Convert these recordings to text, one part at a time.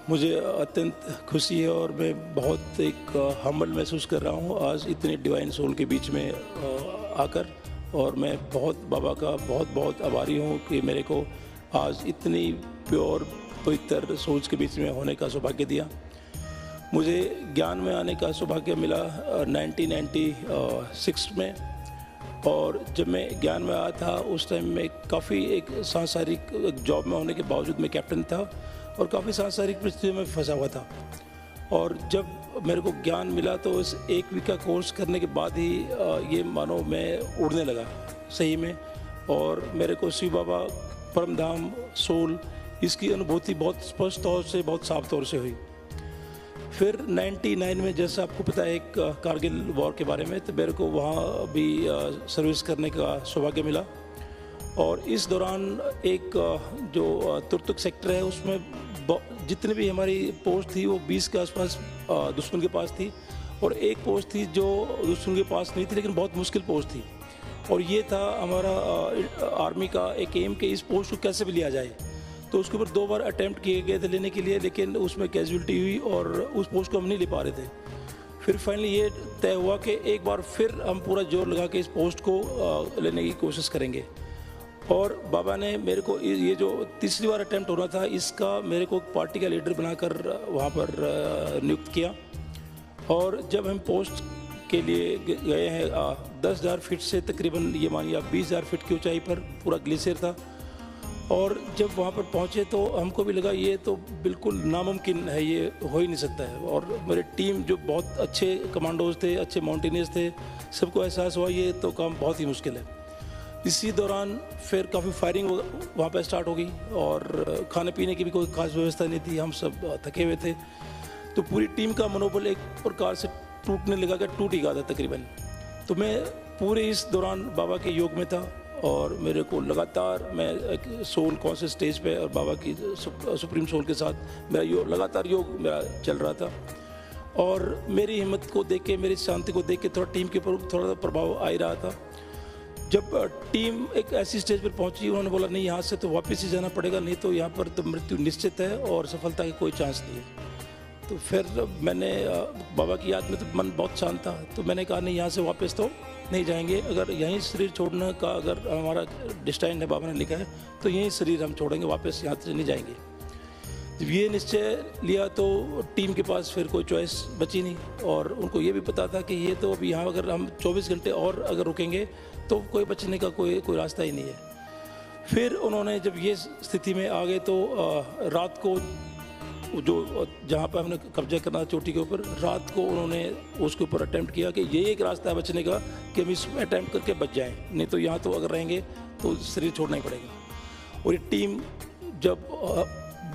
मुझे अत्यंत खुशी है और मैं बहुत एक हम्बल महसूस कर रहा हूँ आज इतने डिवाइन सोल के बीच में आकर। और मैं बहुत बाबा का बहुत बहुत आभारी हूँ कि मेरे को आज इतनी प्योर पवित्र सोच के बीच में होने का सौभाग्य दिया। मुझे ज्ञान में आने का सौभाग्य मिला 1996 में। और जब मैं ज्ञान में आया था उस टाइम में काफ़ी एक सांसारिक जॉब में होने के बावजूद मैं कैप्टन था और काफ़ी सांसारिक परिस्थितियों में फंसा हुआ था। और जब मेरे को ज्ञान मिला तो इस एक वीक का कोर्स करने के बाद ही ये मानो मैं उड़ने लगा सही में। और मेरे को शिव बाबा परम धाम सोल इसकी अनुभूति बहुत स्पष्ट तौर से बहुत साफ तौर से हुई। फिर 99 में जैसा आपको पता है एक कारगिल वॉर के बारे में, तो मेरे को वहाँ भी सर्विस करने का सौभाग्य मिला। और इस दौरान एक जो तुर्तुक सेक्टर है उसमें जितनी भी हमारी पोस्ट थी वो 20 के आसपास दुश्मन के पास थी और एक पोस्ट थी जो दुश्मन के पास नहीं थी लेकिन बहुत मुश्किल पोस्ट थी। और ये था हमारा आर्मी का एक एम कि इस पोस्ट को कैसे भी लिया जाए। तो उसके ऊपर 2 बार अटैम्प्ट किए गए थे लेने के लिए, लेकिन उसमें कैजुअलिटी हुई और उस पोस्ट को हम नहीं ले पा रहे थे। फिर फाइनली ये तय हुआ कि एक बार फिर हम पूरा जोर लगा के इस पोस्ट को लेने की कोशिश करेंगे। और बाबा ने मेरे को ये जो तीसरी बार अटैम्प्ट हो रहा था इसका मेरे को पार्टी का लीडर बनाकर वहाँ पर नियुक्त किया। और जब हम पोस्ट के लिए गए हैं 10,000 फीट से तकरीबन ये मानिए आप 20,000 फीट की ऊंचाई पर पूरा ग्लेशियर था। और जब वहाँ पर पहुँचे तो हमको भी लगा ये तो बिल्कुल नामुमकिन है, ये हो ही नहीं सकता है। और मेरी टीम जो बहुत अच्छे कमांडोज थे, अच्छे माउंटेनियर्स थे, सबको एहसास हुआ ये तो काम बहुत ही मुश्किल है। इसी दौरान फिर काफ़ी फायरिंग वहाँ पर स्टार्ट हो गई और खाने पीने की भी कोई खास व्यवस्था नहीं थी, हम सब थके हुए थे। तो पूरी टीम का मनोबल एक प्रकार से टूटने लगा कि टूट ही गया था तकरीबन। तो मैं पूरे इस दौरान बाबा के योग में था और मेरे को लगातार मैं एक सोल कॉन्शियस स्टेज पे और बाबा की सुप्रीम सोल के साथ मेरा लगातार योग मेरा चल रहा था। और मेरी हिम्मत को देख के, मेरी शांति को देख के थोड़ा टीम के ऊपर थोड़ा प्रभाव आ ही रहा था। जब टीम एक ऐसी स्टेज पर पहुंची उन्होंने बोला नहीं यहाँ से तो वापस ही जाना पड़ेगा, नहीं तो यहाँ पर तो मृत्यु निश्चित है और सफलता की कोई चांस नहीं है। तो फिर मैंने बाबा की याद में तो मन बहुत शांत था, तो मैंने कहा नहीं यहाँ से वापस तो नहीं जाएंगे। अगर यहीं शरीर छोड़ने का अगर हमारा डिस्टाइन है, बाबा ने लिखा है, तो यहीं शरीर हम छोड़ेंगे, वापस यहाँ से नहीं जाएंगे। जब ये निश्चय लिया तो टीम के पास फिर कोई चॉइस बची नहीं। और उनको ये भी पता था कि ये तो अभी यहाँ अगर हम 24 घंटे और अगर रुकेंगे तो कोई बचने का कोई रास्ता ही नहीं है। फिर उन्होंने जब ये स्थिति में आ गए तो रात को जो जहाँ पर हमने कब्जा करना चोटी के ऊपर, रात को उन्होंने उसके ऊपर अटैम्प्ट किया कि ये एक रास्ता है बचने का कि हम इसमें अटैम्प्ट करके बच जाएं, नहीं तो यहाँ तो अगर रहेंगे तो शरीर छोड़ना ही पड़ेगा। और ये टीम जब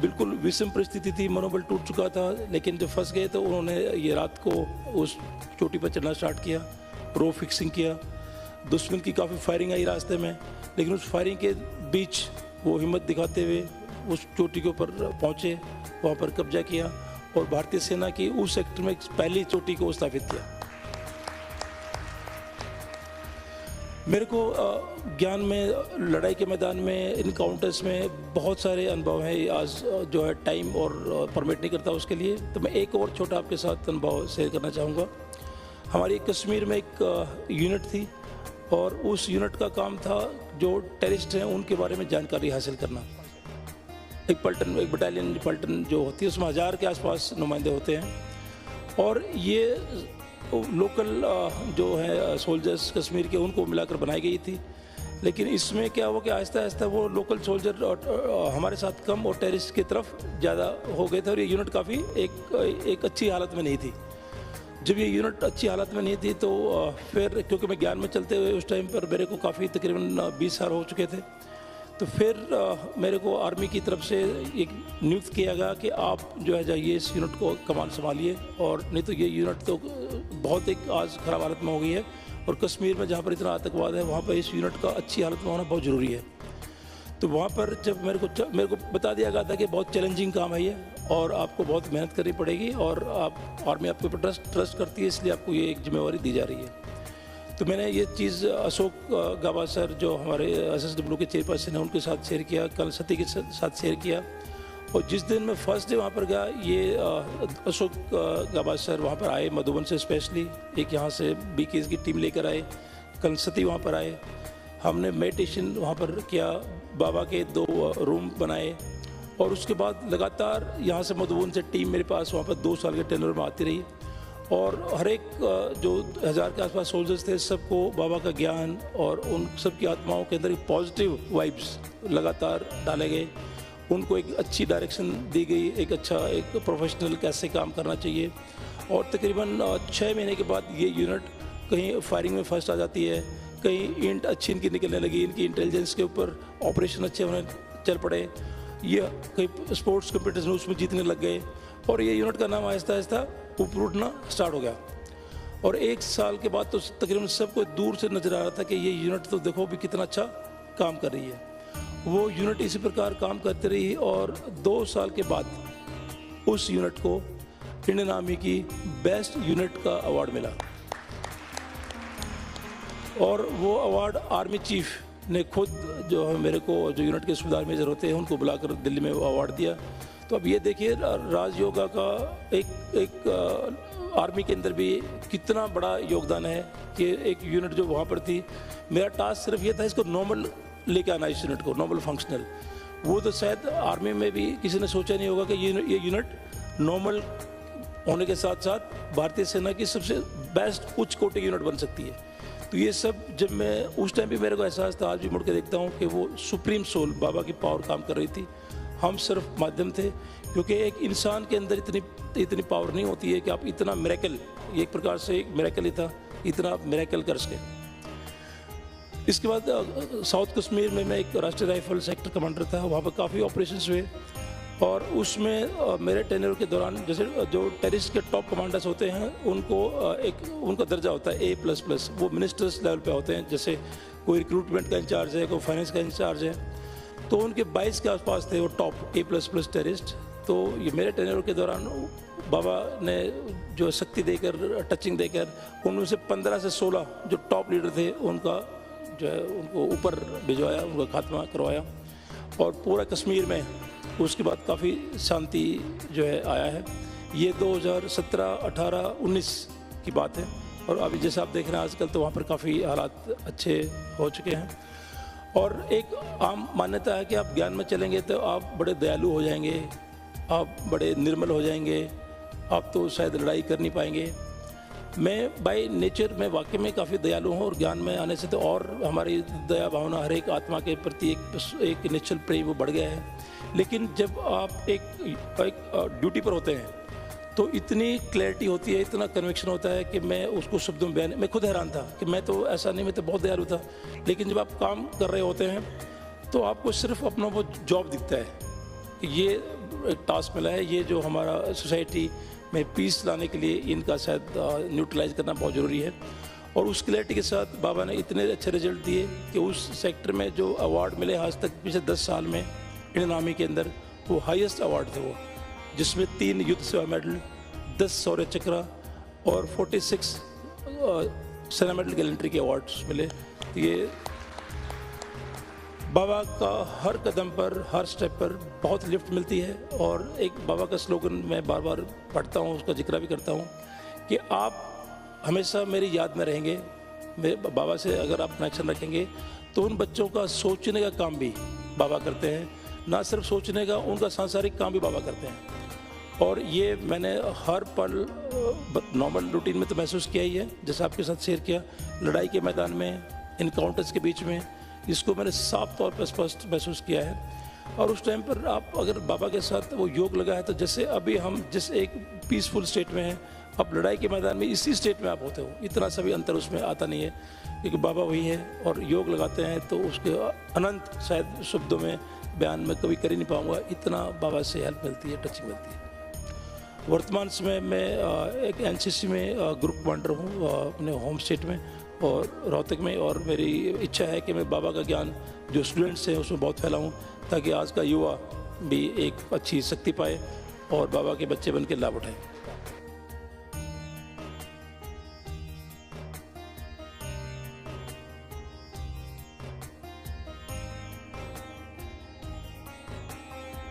बिल्कुल विषम परिस्थिति थी, मनोबल टूट चुका था, लेकिन जब फंस गए तो उन्होंने ये रात को उस चोटी पर चढ़ना स्टार्ट किया, रो फिक्सिंग किया। दुश्मन की काफ़ी फायरिंग आई रास्ते में, लेकिन उस फायरिंग के बीच वो हिम्मत दिखाते हुए उस चोटी के ऊपर पहुँचे, वहाँ पर कब्जा किया और भारतीय सेना की उस सेक्टर में पहली चोटी को स्थापित किया। मेरे को ज्ञान में, लड़ाई के मैदान में, इनकाउंटर्स में बहुत सारे अनुभव हैं। आज जो है टाइम और परमिट नहीं करता उसके लिए, तो मैं एक और छोटा आपके साथ अनुभव शेयर करना चाहूँगा। हमारी कश्मीर में एक यूनिट थी और उस यूनिट का काम था जो टेररिस्ट हैं उनके बारे में जानकारी हासिल करना। एक पलटन, एक बटालियन पलटन जो होती है उसमें 1000 के आसपास नुमाइंदे होते हैं। और ये लोकल जो है सोल्जर्स कश्मीर के उनको मिलाकर बनाई गई थी। लेकिन इसमें क्या हुआ कि आहिस्ता आहिस्ता वो लोकल सोल्जर हमारे साथ कम और टेररिस्ट की तरफ ज़्यादा हो गए थे और ये यूनिट काफ़ी एक अच्छी हालत में नहीं थी। जब ये यूनिट अच्छी हालत में नहीं थी तो फिर क्योंकि मैं ज्ञान में चलते हुए उस टाइम पर मेरे को काफ़ी तकरीबन 20 साल हो चुके थे, तो फिर मेरे को आर्मी की तरफ से एक नियुक्त किया गया कि आप जो है जाइए इस यूनिट को कमान संभालिए, और नहीं तो ये यूनिट तो बहुत एक आज ख़राब हालत में हो गई है। और कश्मीर में जहाँ पर इतना आतंकवाद है वहाँ पर इस यूनिट का अच्छी हालत में होना बहुत ज़रूरी है। तो वहाँ पर जब मेरे को बता दिया गया था कि बहुत चैलेंजिंग काम है ये और आपको बहुत मेहनत करनी पड़ेगी और आप आर्मी आपके ऊपर ट्रस्ट करती है, इसलिए आपको ये एक जिम्मेवारी दी जा रही है। तो मैंने ये चीज़ अशोक गाबा सर जो हमारे SSW के चेयरपर्सन हैं उनके साथ शेयर किया, कल सती के साथ शेयर किया। और जिस दिन मैं फर्स्ट डे वहाँ पर गया, ये अशोक गाबा सर वहाँ पर आए मधुबन से स्पेशली, एक यहाँ से बीकेस की टीम लेकर आए, कंसती वहाँ पर आए, हमने मेडिटेशन वहाँ पर किया, बाबा के 2 रूम बनाए और उसके बाद लगातार यहाँ से मधुबन से टीम मेरे पास वहाँ पर 2 साल के टेनर में आती रही और हर एक जो 1000 के आसपास सोल्जर्स थे सबको बाबा का ज्ञान और उन सब की आत्माओं के अंदर एक पॉजिटिव वाइब्स लगातार डाले गए, उनको एक अच्छी डायरेक्शन दी गई, एक प्रोफेशनल कैसे काम करना चाहिए। और तकरीबन 6 महीने के बाद ये यूनिट कहीं फायरिंग में फर्स्ट आ जाती है, कहीं इंट अच्छी इनकी निकलने लगी, इनकी इंटेलिजेंस के ऊपर ऑपरेशन अच्छे होने चल पड़े, ये कहीं स्पोर्ट्स कॉम्पिटिशन उसमें जीतने लग गए और ये यूनिट का नाम आहिस्ता आहिस्ता ऊपर उठना स्टार्ट हो गया। और 1 साल के बाद तो तकरीबन सबको दूर से नजर आ रहा था कि ये यूनिट तो देखो भी कितना अच्छा काम कर रही है। वो यूनिट इसी प्रकार काम करती रही और 2 साल के बाद उस यूनिट को इंडियन आर्मी की बेस्ट यूनिट का अवार्ड मिला और वो अवार्ड आर्मी चीफ ने खुद जो है मेरे को, जो यूनिट के सूबेदार मेजर होते हैं, उनको बुलाकर दिल्ली में वो अवार्ड दिया। तो अब ये देखिए राजयोगा का एक आर्मी के अंदर भी कितना बड़ा योगदान है कि एक यूनिट जो वहाँ पर थी, मेरा टास्क सिर्फ ये था इसको नॉर्मल लेके आना, इस यूनिट को नॉर्मल फंक्शनल। वो तो शायद आर्मी में भी किसी ने सोचा नहीं होगा कि ये यूनिट नॉर्मल होने के साथ साथ भारतीय सेना की सबसे बेस्ट उच्च कोटि यूनिट बन सकती है। तो ये सब जब मैं उस टाइम भी मेरे को एहसास था, आज भी मुड़ के देखता हूँ कि वो सुप्रीम सोल बाबा की पावर काम कर रही थी, हम सिर्फ माध्यम थे। क्योंकि एक इंसान के अंदर इतनी पावर नहीं होती है कि आप इतना मिरेकल, एक प्रकार से एक मिरेकल ही था, इतना मिरेकल कर सके। इसके बाद साउथ कश्मीर में मैं एक राष्ट्रीय राइफल सेक्टर कमांडर था, वहाँ पर काफ़ी ऑपरेशंस हुए और उसमें मेरे टेन्योर के दौरान जैसे जो टेररिस्ट के टॉप कमांडर्स होते हैं उनका दर्जा होता है A++, वो मिनिस्टर्स लेवल पे होते हैं, जैसे कोई रिक्रूटमेंट का इंचार्ज है, कोई फाइनेंस का इंचार्ज है, तो उनके 22 के आसपास थे वो टॉप A++ टेररिस्ट। तो ये मेरे टेन्योर के दौरान बाबा ने जो शक्ति देकर, टचिंग देकर, उनमें से 15 से 16 जो टॉप लीडर थे उनका जो है उनको ऊपर भिजवाया, उनका खात्मा करवाया और पूरा कश्मीर में उसके बाद काफ़ी शांति जो है आया है। ये 2017, 18, 19 की बात है और अभी जैसे आप देख रहे हैं आजकल तो वहाँ पर काफ़ी हालात अच्छे हो चुके हैं। और एक आम मान्यता है कि आप ज्ञान में चलेंगे तो आप बड़े दयालु हो जाएंगे, आप बड़े निर्मल हो जाएंगे, आप तो शायद लड़ाई कर नहीं पाएंगे। मैं बाय नेचर में वाकई में काफ़ी दयालु हूँ और ज्ञान में आने से तो और हमारी दया भावना हर एक आत्मा के प्रति एक निश्चल प्रेम वो बढ़ गया है। लेकिन जब आप एक ड्यूटी पर होते हैं तो इतनी क्लैरिटी होती है, इतना कन्विक्शन होता है कि मैं उसको शब्दों में बयान, मैं खुद हैरान था कि मैं तो ऐसा नहीं, मैं तो बहुत दयालु था। लेकिन जब आप काम कर रहे होते हैं तो आपको सिर्फ अपना वो जॉब दिखता है, ये एक टास्क मिला है, ये जो हमारा सोसाइटी में पीस लाने के लिए इनका शायद न्यूट्रलाइज करना बहुत ज़रूरी है। और उस क्लैरिटी के साथ बाबा ने इतने अच्छे रिजल्ट दिए कि उस सेक्टर में जो अवार्ड मिले आज तक पिछले 10 साल में इंडियन आर्मी के अंदर, वो हाईएस्ट अवार्ड थे वो, जिसमें 3 युद्ध सेवा मेडल, 10 शौर्य चक्र और 46 सेना मेडल गैलेंट्री के अवार्ड्स मिले। ये बाबा का हर कदम पर, हर स्टेप पर बहुत लिफ्ट मिलती है। और एक बाबा का स्लोगन मैं बार बार पढ़ता हूँ, उसका जिक्र भी करता हूँ कि आप हमेशा मेरी याद में रहेंगे। मेरे बाबा से अगर आप कनेक्शन रखेंगे तो उन बच्चों का सोचने का काम भी बाबा करते हैं, ना सिर्फ सोचने का, उनका सांसारिक काम भी बाबा करते हैं। और ये मैंने हर पल नॉर्मल रूटीन में तो महसूस किया ही है, जैसे आपके साथ शेयर किया, लड़ाई के मैदान में, इनकाउंटर्स के बीच में, इसको मैंने साफ तौर पर स्पष्ट महसूस किया है। और उस टाइम पर आप अगर बाबा के साथ वो योग लगा है तो जैसे अभी हम जिस एक पीसफुल स्टेट में हैं, अब लड़ाई के मैदान में इसी स्टेट में आप होते हो, इतना सा भी अंतर उसमें आता नहीं है, क्योंकि बाबा वही है। और योग लगाते हैं तो उसके अनंत शायद शब्दों में बयान में कभी कर ही नहीं पाऊँगा, इतना बाबा से हेल्प मिलती है, टचिंग मिलती है। वर्तमान समय में एक एनसीसी में ग्रुप कमांडर हूँ अपने होम स्टेट में और रोहतक में, और मेरी इच्छा है कि मैं बाबा का ज्ञान जो स्टूडेंट्स हैं उसमें बहुत फैलाऊँ, ताकि आज का युवा भी एक अच्छी शक्ति पाए और बाबा के बच्चे बन के लाभ उठाएं।